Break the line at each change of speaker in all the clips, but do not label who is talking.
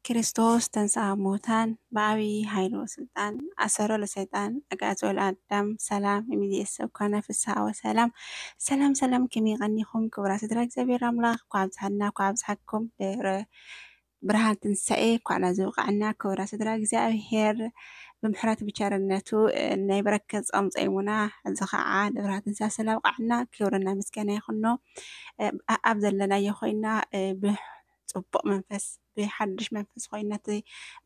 ክርስቶስ ተንሥአ እሙታን ብዓብዪ ኃይሉ ወስልጣን ኣሰሮ ለሰይጣን ኣጋዕዞ ለኣዳም ሰላም እምይእዜሰ ኮነ ፍስሓ ወሰላም ሰላም ሰላም ከመይ ቀኒኹም ክቡራት ስድራ እግዚኣብሔር ኣምላኽ እኳ ኣብዝሓልና እኳ ኣብዝሓኩም ድህረ ብርሃን ትንሳኤ እኳ ናዘብቃዕና ክቡራት ስድራ እግዚኣብሔር ብምሕረቱ ብቸርነቱ ናይ በረከት ጾም ጸይሙና እዚ ከዓ ንብርሃን ትንሳኤ ስላብቃዕና ክብርና ምስጋና ይኹኖ ኣብ ዘለናዮ ኮይና ጽቡቕ መንፈስ ብሓድሽ መንፈስ ኮይናት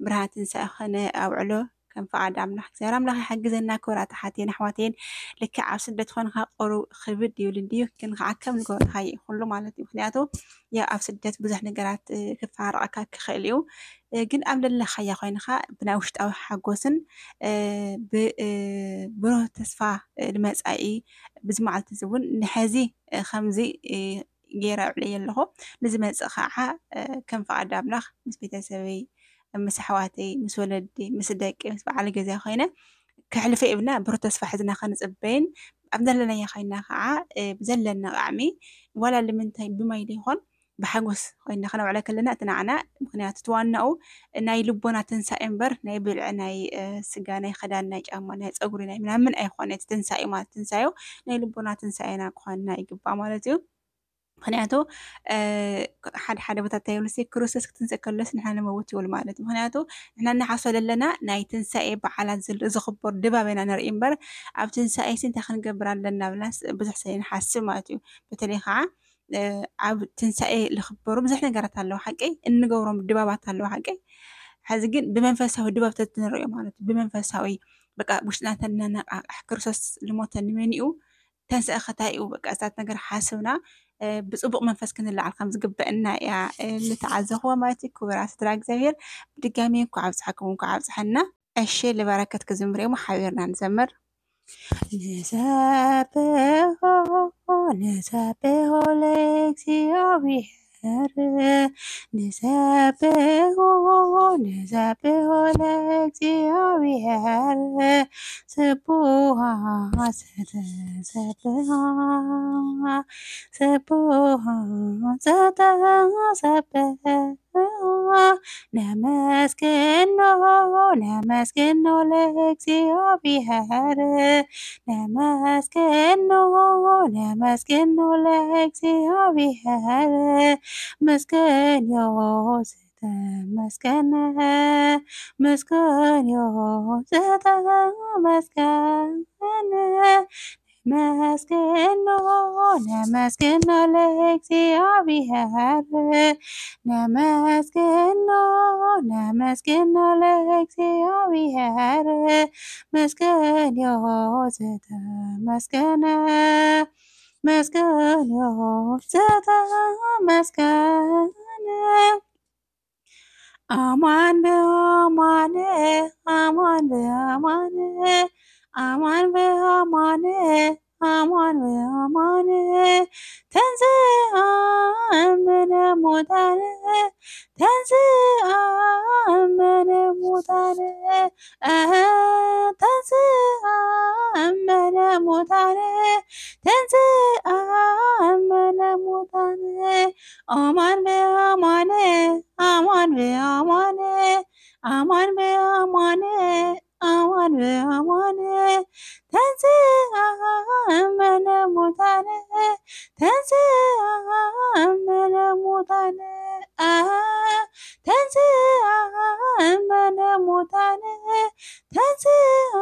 ብርሃን ትንሳኤ ኸነ ኣውዕሎ ከም ፈቃድ ኣምላኽ እግዚአብሔር ኣምላኽ ይሕግዘና ክብራት ሓቴን ኣሕዋቴን ልክዕ ኣብ ስደት ኮንካ ቁሩብ ክብድ ይብል ድዩ ግን ከዓ ከም ዝገበርካዮ ኩሉ ማለት እዩ ምክንያቱ ያ ኣብ ስደት ብዙሕ ነገራት ክፋረቐካ ክኽእል እዩ ግን ኣብ ዘለኻዮ ኮይንካ ብናይ ውሽጣዊ ሓጎስን ብብሩህ ተስፋ ንመጻኢ ብዝመዓልቲ እዚ እውን ንሕዚ ከምዚ ገይረ ኣውዕለየ ኣለኹ ንዝመጽእ ከዓ ከም ፈቃድ ኣምላኽ ምስ ቤተሰበይ ምስ ኣሕዋተይ ምስ ወለደይ ምስ ደቂ ምስ በዓል ገዛ ኮይነ ከሕልፈ ይብልና ብሩህ ተስፋ ሒዝና ከንጽበይን ኣብ ዘለናዮ ኮይና ከዓ ብዘለና ቃዕሚ ዋላ ንምንታይ ብማይሊ ይኹን ብሓጎስ ኮይና ከነውዕለ ከለና እቲ ንዓና ምክንያቱ ትዋናኡ ናይ ልቦና ትንሳኤ እምበር ናይ ብልዒ ናይ ስጋ ናይ ክዳን ናይ ጫማ ናይ ፀጉሪ ናይ ምናምን ኣይኮነ እቲ ትንሳኤ ማለት ትንሳኤ ናይ ልቦና ትንሳኤና ክኾንና ይግባእ ማለት እዩ ምክንያቱ ሓደ ቦታ ታይብልሲ ክርስቶስ ክትንሳኤ ከሎስ ንሕና ንመውት ይብል ማለት እዩ ምክንያቱ ንሕና እናሓሶ ዘለና ናይ ትንሳኤ በዓላት ዝኽበር ድባብ ኢና ንርኢ እምበር ኣብ ትንሳኤ እንታይ ክንገብር ኣለና ብላስ ብዙሕ ሰብ ይሓስብ ማለት እዩ በተለይ ከዓ ኣብ ትንሳኤ ዝኽበሩ ብዙሕ ነገራት ኣለዉ ሓቂ እንገብሮም ድባባት ኣለዉ ሓቂ ሕዚ ግን ብመንፈሳዊ ድባብ ተትንሪኦ ማለት እዩ ብመንፈሳዊ በቃ ውሽጥና ተናናቃሕ ክርስቶስ ልሞተ ንመኒኡ ተንስአ ኸታይኡ በቃ እዛት ነገር ሓስብና ብጽቡቕ መንፈስ ክንለዓል ከም ዝግበአና እያ ልተዓዘኽዎ ማለት እዩ ክቡራት ስድራ እግዚኣብሔር ብድጋሚ እኳ ኣብዝሓኩም እኳ ኣብዝሓና እሺ ልበረከት ክዝምር ሓቢርና ንዘምር ንሰብሖ ለእግዚአብሔር ንሰብሖ ለእግዚአብሔር ስቡሃ ዘተሰብሃ ስቡሃ ዘተሰብሃ ነመስግኖ ለእግዚአብሔር ነመስግኖ ለእግዚአብሔር መስገን ዘተመስገነ መስገን ዘተመስገነ ነመስግኖ ለእግዚአብሔር ነመስግኖ ለእግዚአብሔር መስገን ዘተመስገነ መስገን ዘተመስገነ አማን በአማን አማን በአማን አማን በአማን አማን በአማን ተንሥአ እሙታን ተንሥአ እሙታን ተንሥአ እሙታን ተንሥአ እሙታን አማን በአማን አማን በአማን አማን በአማን አማን በአማን ተንሥአ እሙታን ተንሥአ እሙታን ተንሥአ እሙታን ተንሥአ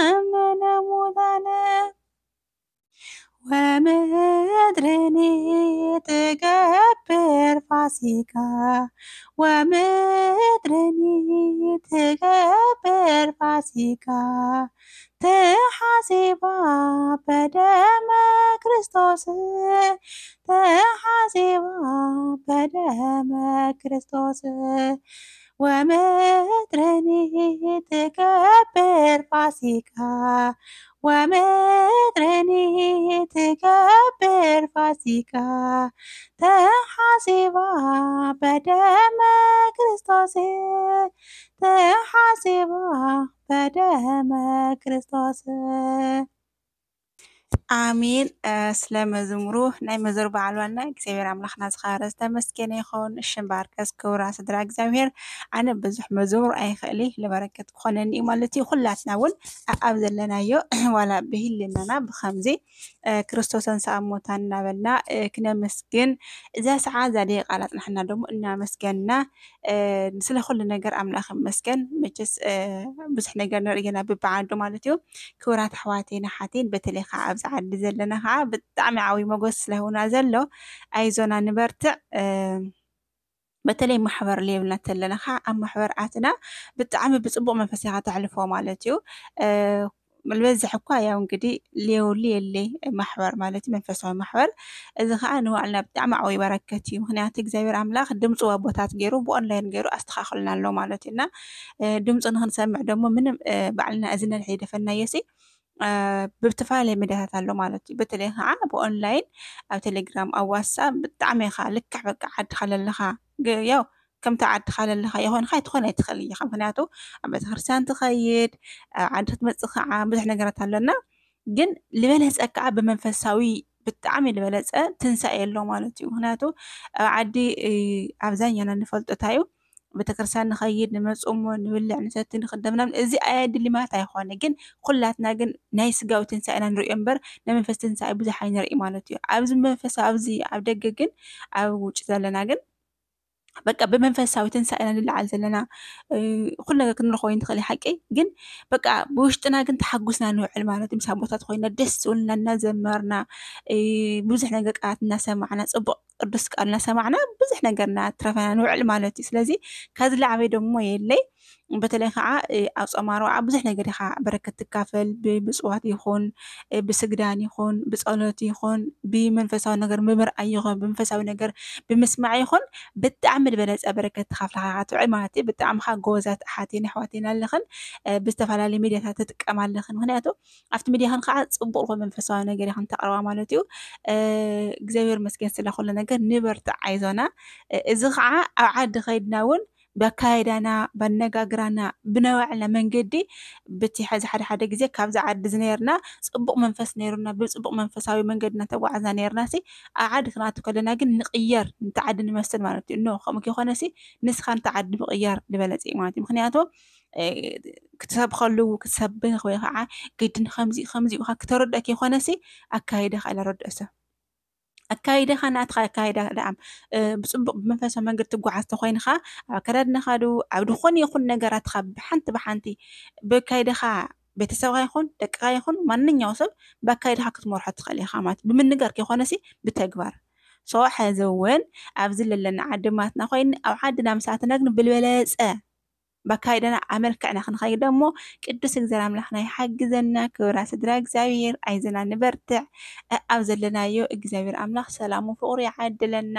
እሙታን ወምድርኒ ትገብር ፋሲካ ወምድርኒ ትገብር ፋሲካ ተሐሲባ በደመ ክርስቶስ ተሐሲባ በደመ ክርስቶስ ወምድርኒ ትገብር ፋሲካ ወምድርኒ ትገብር ፋሲካ ተሐሲባ በደመ ክርስቶስ ተሐሲባ በደመ ክርስቶስ آمين. ስለመዝሙሩ ናይ መዘር በዓል ዋና እግዚኣብሔር ኣምላኽና ዝኸበረ ዝተመስገነ ይኹን። እሽምባርከስ ክብራ ስድራ እግዚኣብሔር ኣነ ብዙሕ መዝሙር ኣይኽእሊ ለበረከት ክኾነኒ እዩ ማለት እዩ። ኩላትና እውን ኣብ ዘለናዮ ዋላ ብህልናና ብከምዚ ክርስቶስ ተንሥአ እሙታን እናበልና ክነመስግን እዛ ሰዓት እዛ ደቂቃ ላፅናሕና ደሞ እናመስገንና ስለ ኩሉ ነገር ኣምላኽ ይመስገን። መቸስ ብዙሕ ነገር ንርኢ ኢና በብዓዱ ማለት እዩ። ክብራት ኣሕዋቴና ሓቴን በተለይ ከዓ ኣብዚ ዓዲ ዘለና ከዓ ብጣዕሚ ዓብይ ሞገስ ስለሁና ዘሎ ኣይዞና ንበርትዕ። በተለይ ማሕበር ለየብልና እንተለና ከዓ ኣብ ማሕበር ኣትና ብጣዕሚ ብፅቡቅ መንፈስ ኢኻ ተሕልፎ ማለት እዩ። መልበዝሕ እኳ ያው እንግዲህ ሌውሊ የለይ ማሕበር ማለት እዩ መንፈሳዊ ማሕበር እዚ ከዓ ንባዕልና ብጣዕሚ ዓብይ በረከት እዩ። ምክንያቱ እግዚኣብሔር ኣምላኽ ድምፂ ኣቦታት ገይሩ ብኦንላይን ገይሩ ኣስተኻኽልና ኣሎ ማለት እዩ እና ድምፂ ንክንሰምዕ ደሞ ምንም ባዕልና እዝነ ኣይደፈናዮሲ ብዝተፈላለየ ሚድያታት ኣሎ ማለት እዩ። በተለይ ከዓ ብኦንላይን ኣብ ቴሌግራም ኣብ ዋትስኣፕ ብጣዕሚ ኢኻ ልክዕ በቃ ዓድኻ ዘለኻ ያው ከምቲ ዓድኻ ዘለኻ ይኹንካ ኣይትኾን ኣይትኽእል ኢኻ። ምክንያቱ ኣብ ቤተክርስትያን ትኸይድ ኣብ ዓዲ ክትመፅእ ከዓ ብዙሕ ነገራት ኣለና። ግን ዝበለፀ ከዓ ብመንፈሳዊ ብጣዕሚ ዝበለፀ ትንሳኤ ኣሎ ማለት እዩ። ምክንያቱ ኣብ ዓዲ ኣብዛኛና ንፈልጦ እንታይ እዩ ቤተክርስትያን ንኸይድ ንመፁሞ ንብልዕ ንሰቲ ንኽደም ምናምን እዚ ኣየድሊ ማለት ኣይኮነ። ግን ኩላትና ግን ናይ ስጋዊ ትንሳኤና ንሪኦ እምበር ናይ መንፈስ ትንሳኤ ብዙሕ ኣይንርኢ ማለት እዩ። ኣብዚ መንፈሳዊ ኣብዚ ኣብ ደገ ግን ኣብ ውጭ ዘለና ግን በቃ ብመንፈሳዊ ትንሳኤና ንላዓል ዘለና ኩሉ ነገር ክንረኽቦ ንኽእል ሓቂ ግን በቃ ብውሽጥና ግን ተሓጉስና ንውዕል ማለት እዩ። ምስ ኣቦታት ኮይና ደስ ዝብልና እናዘመርና ብዙሕ ነገር ቃላት እናሰማዕና ፅቡቅ ቅዱስ ቃል እናሰማዕና ብዙሕ ነገር እናትረፈና ንውዕል ማለት እዩ። ስለዚ ከዚ ላዕበይ ደሞ የለይ። በተለይ ከዓ ኣብ ፆም ኣርብዓ ብዙሕ ነገር ኢኻ በረከት ትካፈል ብፅዋት ይኹን ብስግዳን ይኹን ብፀሎት ይኹን ብመንፈሳዊ ነገር ብምርኣይ ይኹን ብመንፈሳዊ ነገር ብምስማዕ ይኹን ብጣዕሚ ዝበለፀ በረከት ተኻፍልካ ትውዕል ማለት እዩ። ብጣዕሚ ከዓ ጎበዛት ኣሓቴና ኣሕዋቴና ኣለኽን ብዝተፈላለዩ ሚድያታት ትጥቀማ ኣለኽን። ምክንያቱ ኣብቲ ሚድያኽን ከዓ ፅቡቅ ዝኾነ መንፈሳዊ ነገር ኢኽን ተቕርባ ማለት እዩ። እግዚኣብሔር መስገን ስለ ኩሉ ነገር ንበርትዕ ኣይዞና። እዚ ከዓ ኣብ ዓዲ ከይድና እውን በካይዳና በነጋግራና ብናባዕልና መንገዲ በቲ ሕዚ ሓደ ግዜ ካብዚ ዓዲ ዝነርና ፅቡቅ መንፈስ ነይሩና ብፅቡቅ መንፈሳዊ መንገዲ እናተጓዓዝና ነርናሲ ኣብ ዓዲ ክንኣቱ ከለና ግን ንቅየር ነቲ ዓዲ ንመስል ማለት እዩ። ኖ ከምኡ ከይኮነሲ ንስኻ ነቲ ዓዲ ምቅያር ዝበለፀ እዩ ማለት እዩ። ምክንያቱ ክትሰብከሉ ክትሰብኽ ወይ ከዓ ግድን ከምዚ ከምዚ ኢኻ ክተረድእ ከይኮነሲ ኣካይድኻ ኣይረድእ ሰብ ኣካይድኻ ናትካ ኣካይዳ ደኣ ብፅቡቅ ብመንፈሳዊ መንገዲ ትጓዓዝ ተኮይንካ ኣብ ኣከዳድናኻ ዱ ኣብ ዝኾነ ይኹን ነገራትካ ብሓንቲ ብካይድኻ ቤተሰብካ ይኹን ደቅካ ይኹን ማንኛው ሰብ ብኣካይድኻ ክትመርሖ ትኽእል ኢኻ ማለት ብምንጋር ከይኮነሲ ብተግባር ሶ ሕዚ እውን ኣብዚ ዘለና ዓድማትና ኮይኒ ኣብ ዓድና ምሳኣትና ግን ብልበለፀ በካይደና ኣመልክዕና ክንኸይድ ደሞ ቅዱስ እግዚኣብሔር ኣምላኽና ይሓግዘና። ክብራ ስድራ እግዚኣብሔር ኣይዘና ንበርትዕ ኣብ ዘለናዮ እግዚኣብሔር ኣምላኽ ሰላሙ ፍቅሩ ይዓድለና።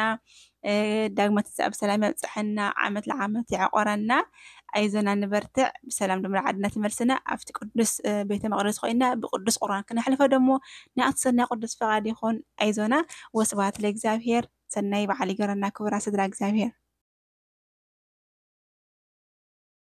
ዳግመ ትንሣኤ ብሰላም የብፅሐና። ዓመት ለዓመት ይዕቆረና። ኣይዞና ንበርትዕ ብሰላም ድማ ዓድና ትመልስና። ኣብቲ ቅዱስ ቤተ መቅደስ ኮይና ብቅዱስ ቁርባን ክነሕልፈ ደሞ ናይ ሰናይ ቅዱስ ፈቃድ ይኹን። ኣይዞና ወስብሐት ለእግዚአብሔር። ሰናይ በዓል ይገረና። ክብራ ስድራ እግዚኣብሔር